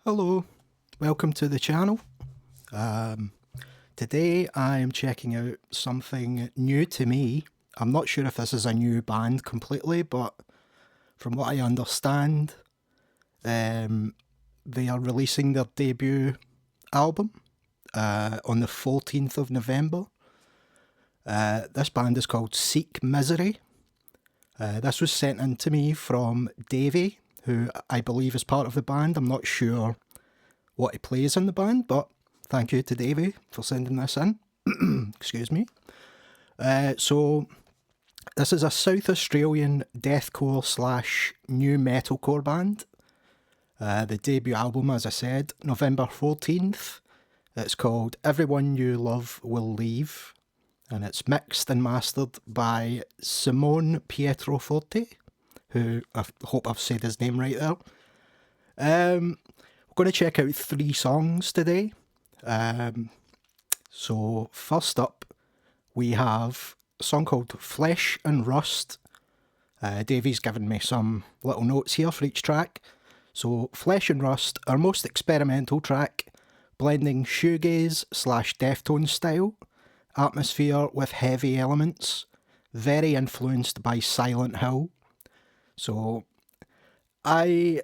Hello, welcome to the channel. Today I am checking out something new to me. I'm not sure if this is a new band completely, but from what I understand, they are releasing their debut album on the 14th of November. This band is called Seek Misery. This was sent in to me from Davey, who I believe is part of the band. I'm not sure what he plays in the band, but thank you to Davey for sending this in. Excuse me. So this is a South Australian deathcore / nu-metalcore band. The debut album, as I said, November 14th. It's called Everyone You Love Will Leave, and it's mixed and mastered by Simone Pietroforte, who I hope I've said his name right there. We're going to check out 3 songs today. So first up, we have a song called Flesh and Rust. Davey's given me some little notes here for each track. So Flesh and Rust, our most experimental track, blending shoegaze / Deftones style, atmosphere with heavy elements, very influenced by Silent Hill. So I'm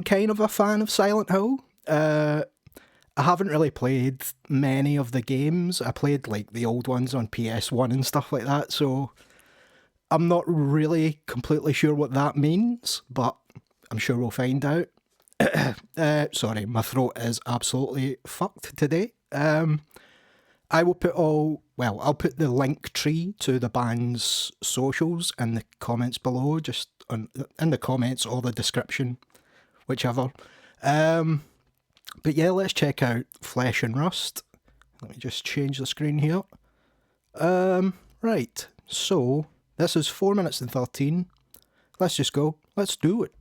kind of a fan of Silent Hill. I haven't really played many of the games. I played like the old ones on PS1 and stuff like that, so I'm not really completely sure what that means, but I'm sure we'll find out. Sorry, my throat is absolutely fucked today. I will put I'll put the link tree to the band's socials in the comments below, just in the comments or the description, whichever. But yeah, let's check out Flesh and Rust. Let me just change the screen here. Right, so this is 4 minutes and 13. Let's just go. Let's do it.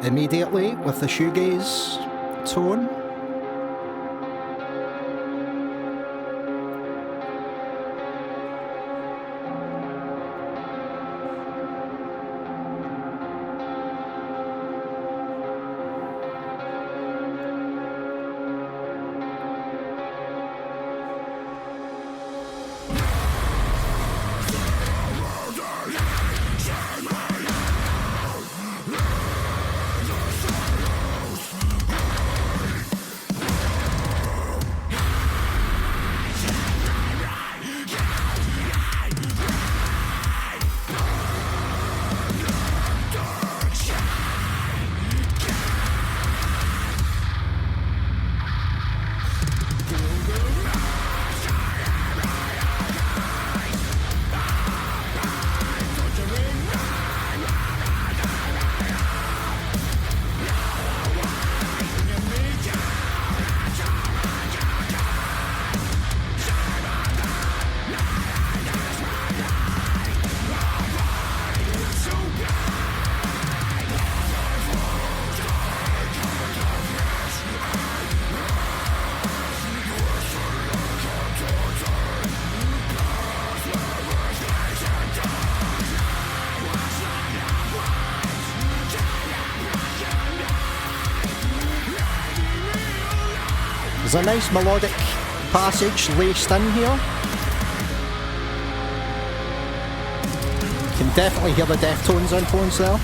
Immediately with the shoegaze tone. There's a nice melodic passage laced in here. You can definitely hear the Deftones influence there.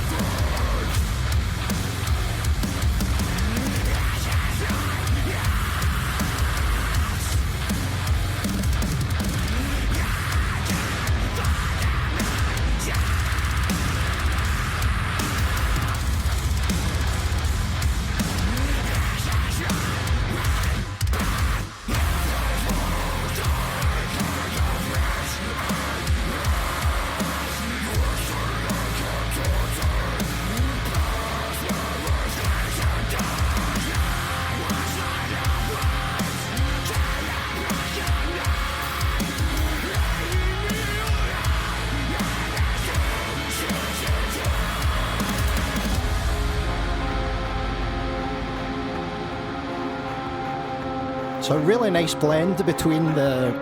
So a really nice blend between the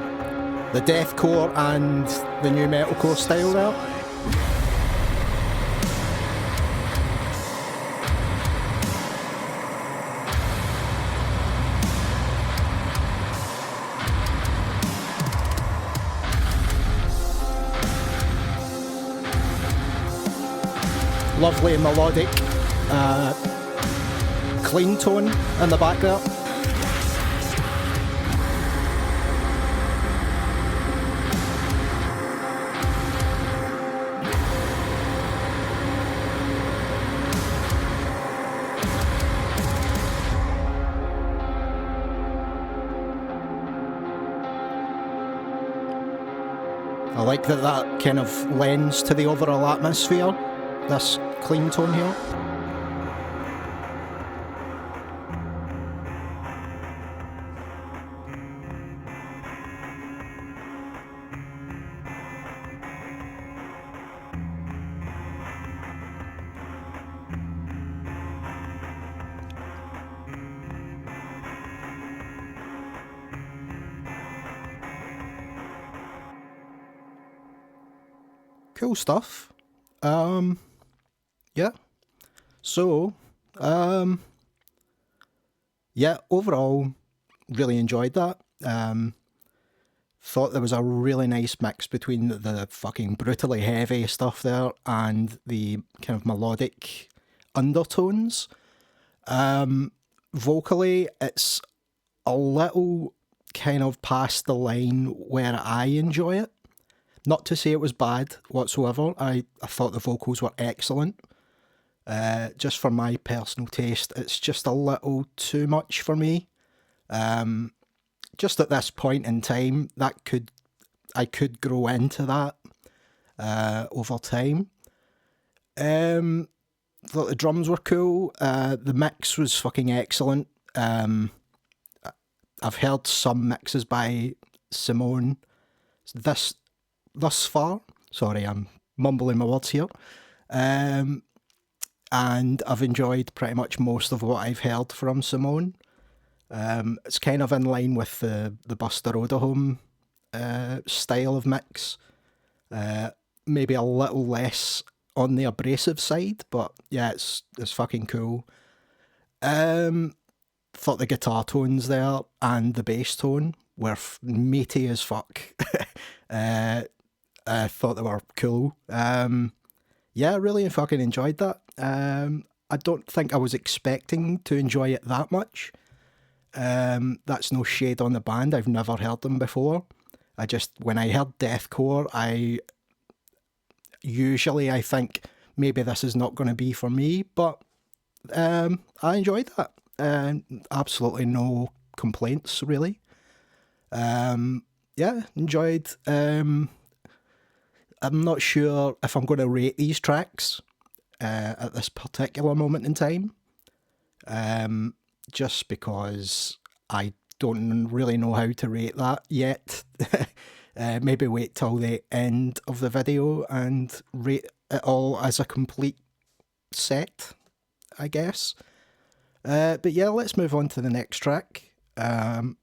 deathcore and the new metalcore style there. Lovely melodic, clean tone in the back there. I like that kind of lends to the overall atmosphere, this clean tone here. Cool stuff. Yeah. So, yeah, overall, really enjoyed that. Thought there was a really nice mix between the fucking brutally heavy stuff there and the kind of melodic undertones. Vocally, it's a little kind of past the line where I enjoy it. Not to say it was bad whatsoever. I thought the vocals were excellent. Just for my personal taste, it's just a little too much for me. Just at this point in time, I could grow into that over time. Thought the drums were cool. The mix was fucking excellent. I've heard some mixes by Simone thus far. Sorry, I'm mumbling my words here. And I've enjoyed pretty much most of what I've heard from Simone. It's kind of in line with the Buster Oderholm style of mix. Maybe a little less on the abrasive side, but yeah, it's fucking cool. Thought the guitar tones there and the bass tone were meaty as fuck. I thought they were cool. Yeah, really fucking enjoyed that. I don't think I was expecting to enjoy it that much. That's no shade on the band. I've never heard them before. When I heard deathcore, I think maybe this is not going to be for me, but I enjoyed that. Absolutely no complaints, really. Yeah, enjoyed. I'm not sure if I'm going to rate these tracks at this particular moment in time, just because I don't really know how to rate that yet. Maybe wait till the end of the video and rate it all as a complete set, I guess. But yeah, let's move on to the next track,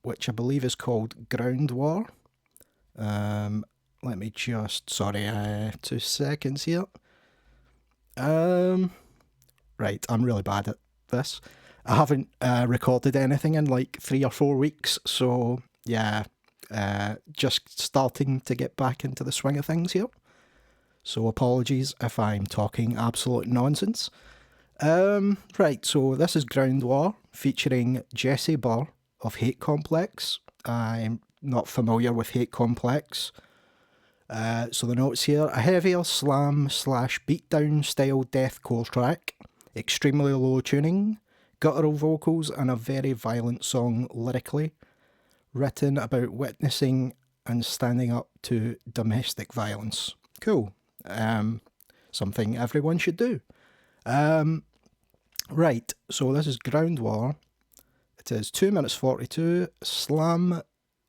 which I believe is called Ground War. Let me just, 2 seconds here. Right, I'm really bad at this. I haven't recorded anything in like 3 or 4 weeks, so yeah, just starting to get back into the swing of things here. So apologies if I'm talking absolute nonsense. Right, so this is Ground War, featuring Jesse Burr of Hate Complex. I'm not familiar with Hate Complex. So the notes here: a heavier slam/beatdown style deathcore track, extremely low tuning, guttural vocals, and a very violent song lyrically, written about witnessing and standing up to domestic violence. Cool. Something everyone should do. Right, so this is Ground War. It is 2 minutes 42, slam,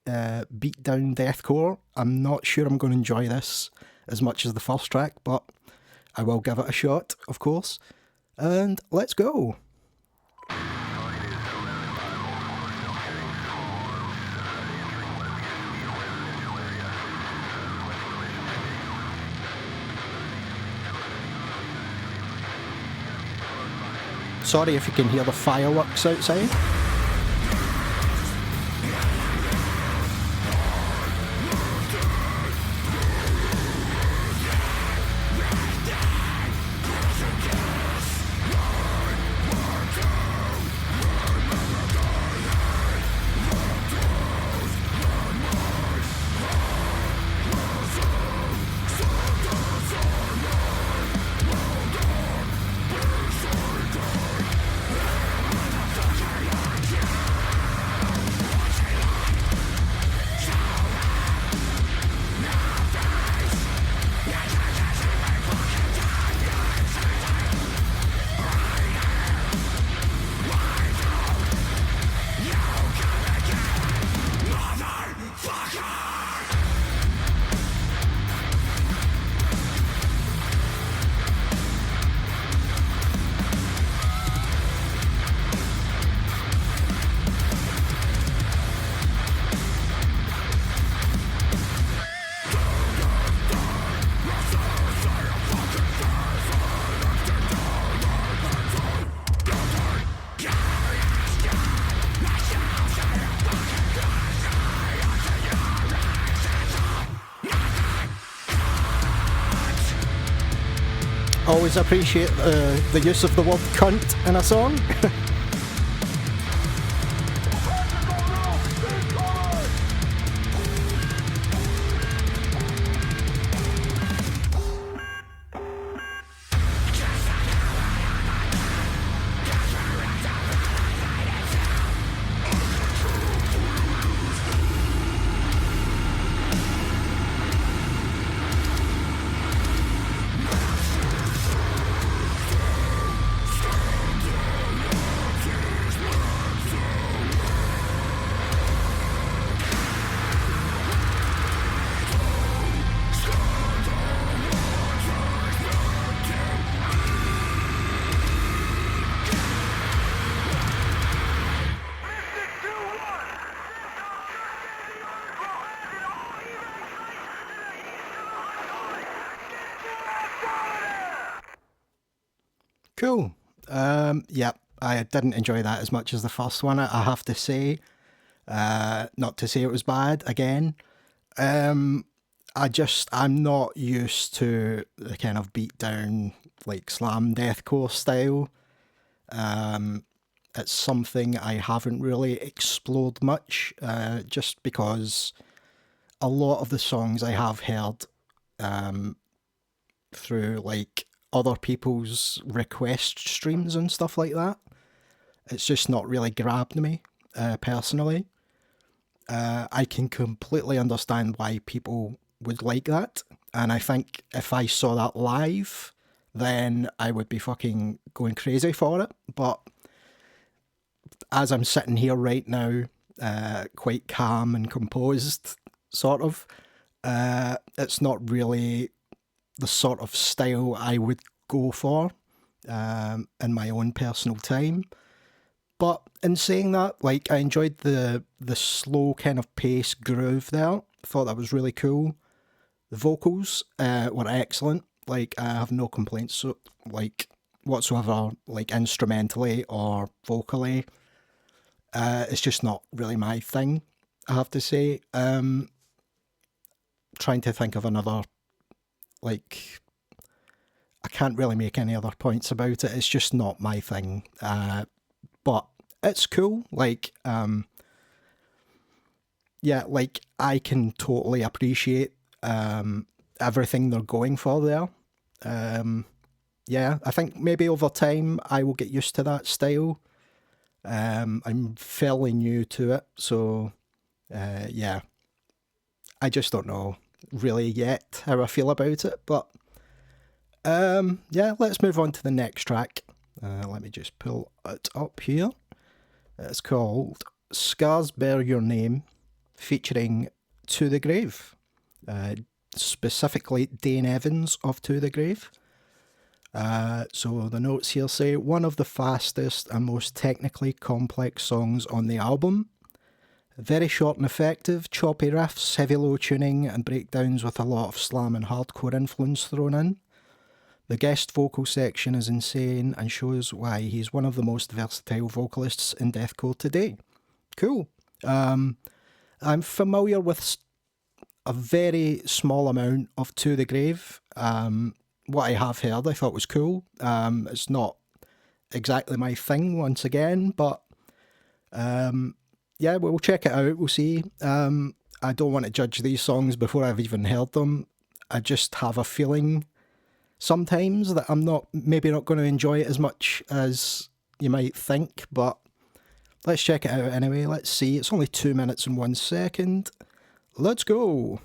beatdown deathcore. I'm not sure I'm going to enjoy this as much as the first track, but I will give it a shot, of course. And let's go. Sorry if you can hear the fireworks outside. Always appreciate the use of the word cunt in a song. Cool. Yeah, I didn't enjoy that as much as the first one, I have to say. Not to say it was bad, again. I'm not used to the kind of beat down, like slam deathcore style. It's something I haven't really explored much, just because a lot of the songs I have heard through like other people's request streams and stuff like that, it's just not really grabbed me personally. I can completely understand why people would like that, and I think if I saw that live, then I would be fucking going crazy for it. But as I'm sitting here right now, quite calm and composed, sort of, it's not really the sort of style I would go for in my own personal time. But in saying that, like, I enjoyed the slow kind of pace groove there. Thought that was really cool. The vocals were excellent. Like, I have no complaints, so, like, whatsoever, like, instrumentally or vocally. It's just not really my thing, I have to say. Trying to think of another, like, I can't really make any other points about it. It's just not my thing. But it's cool. Like, yeah, like, I can totally appreciate everything they're going for there. Yeah, I think maybe over time I will get used to that style. I'm fairly new to it, so yeah, I just don't know really yet how I feel about it. But yeah, let's move on to the next track. Let me just pull it up here. It's called Scars Bear Your Name, featuring To The Grave, specifically Dane Evans of To The Grave. So the notes here say, one of the fastest and most technically complex songs on the album. Very short and effective, choppy riffs, heavy low tuning and breakdowns with a lot of slam and hardcore influence thrown in. The guest vocal section is insane and shows why he's one of the most versatile vocalists in deathcore today. Cool. I'm familiar with a very small amount of To The Grave. What I have heard I thought was cool. It's not exactly my thing once again, but yeah, we'll check it out, we'll see. I don't want to judge these songs before I've even heard them. I just have a feeling sometimes that I'm maybe not going to enjoy it as much as you might think, but let's check it out anyway. Let's see. It's only 2 minutes and 1 second. Let's go.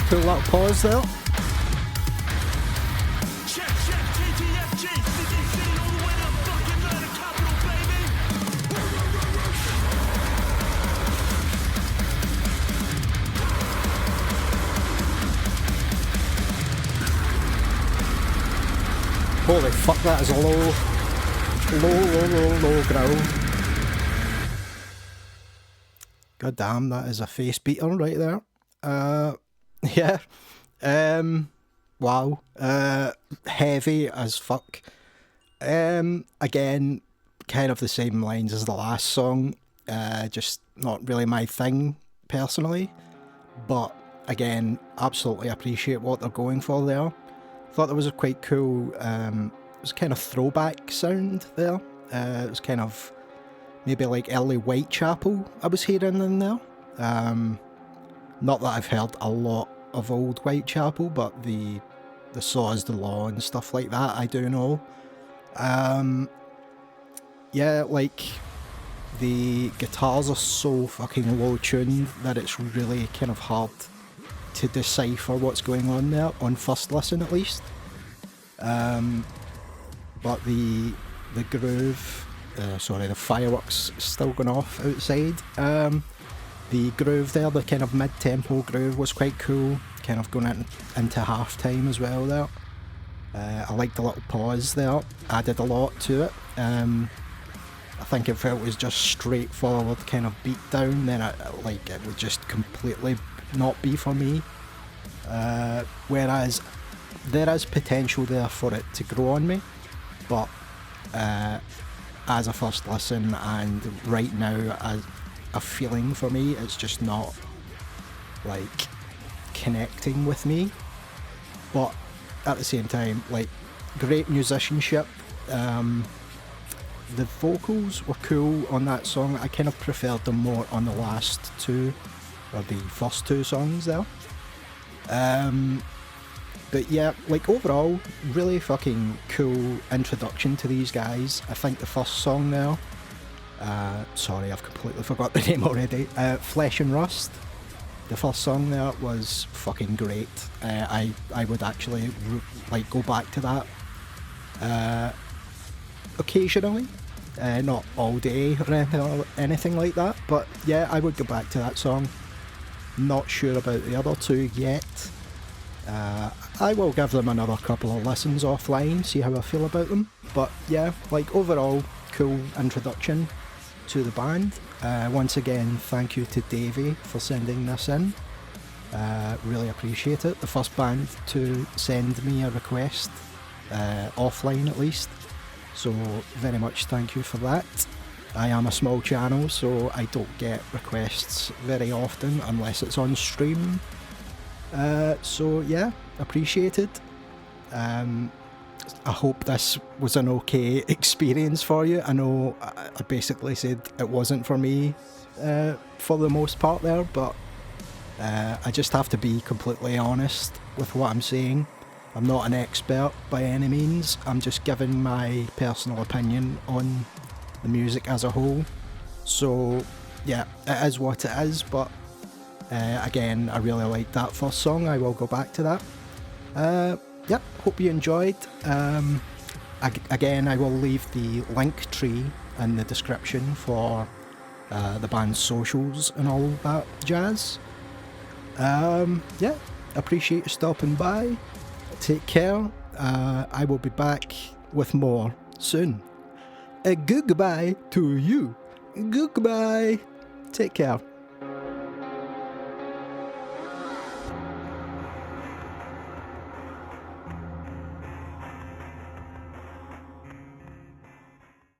Cool little pause there. Holy fuck, that is a low growl. God damn, that is a face beater right there. Yeah. Wow. Heavy as fuck. Again, kind of the same lines as the last song. Just not really my thing, personally. But, again, absolutely appreciate what they're going for there. Thought there was a quite cool, it was kind of throwback sound there. It was kind of maybe like early Whitechapel I was hearing in there. Not that I've heard a lot of old Whitechapel, but the Saws the Law and stuff like that I do know. Yeah, like the guitars are so fucking low tuned that it's really kind of hard to decipher what's going on there on first listen at least. But the groove, the fireworks still going off outside. The groove there, the kind of mid-tempo groove was quite cool, kind of going into half-time as well there. I liked the little pause there, added a lot to it. I think if it was just straightforward kind of beat down, then it would just completely not be for me. Whereas there is potential there for it to grow on me, but as a first listen and right now as a feeling for me, it's just not like connecting with me. But at the same time, like, great musicianship. The vocals were cool on that song. I kind of preferred them more on the last two, or the first two songs there. But yeah, like, overall, really fucking cool introduction to these guys. I think the first song there, sorry, I've completely forgot the name already. Flesh and Rust. The first song there was fucking great. I would actually go back to that occasionally, not all day or anything like that. But yeah, I would go back to that song. Not sure about the other two yet. I will give them another couple of listens offline, see how I feel about them. But yeah, like overall, cool introduction to the band. Once again, thank you to Davey for sending this in. Really appreciate it. The first band to send me a request, offline at least. So very much thank you for that. I am a small channel, so I don't get requests very often unless it's on stream. So yeah, appreciated. I hope this was an okay experience for you. I know I basically said it wasn't for me for the most part there, but I just have to be completely honest with what I'm saying. I'm not an expert by any means. I'm just giving my personal opinion on the music as a whole. So yeah, it is what it is, but again, I really like that first song. I will go back to that. Yep, hope you enjoyed. Again, I will leave the link tree in the description for the band's socials and all that jazz. Yeah, appreciate you stopping by. Take care. I will be back with more soon. Goodbye to you. Goodbye. Take care.